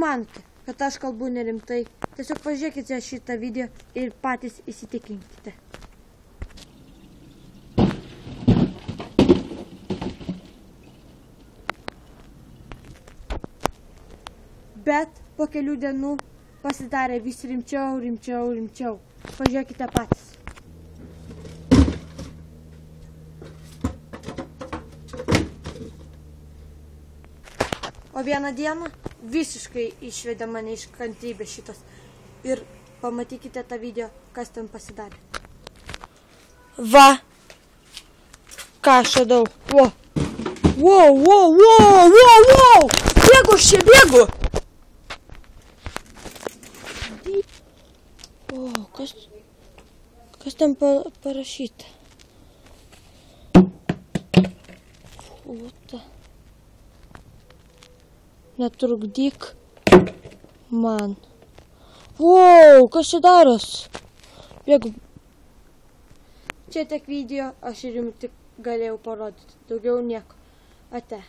manote, kad aš kalbu nerimtai, tiesiog pažiūrėkite šitą video ir patys įsitikinkite. Bet po kelių dienų pasidarė vis rimčiau. Pažiūrėkite patys. O vieną dieną visiškai išvedė mane iš kantrybės šitas. Ir pamatykite tą video, kas ten pasidarė. Va! Ką aš radau? Wow! Bėgu, aš čia bėgu! O, kas ten parašyta? Fūta. Netrukdyk man. Wow, kas čia daros? Bėgu. Čia tiek video, aš ir jums tik galėjau parodyti. Daugiau nieko. Ate.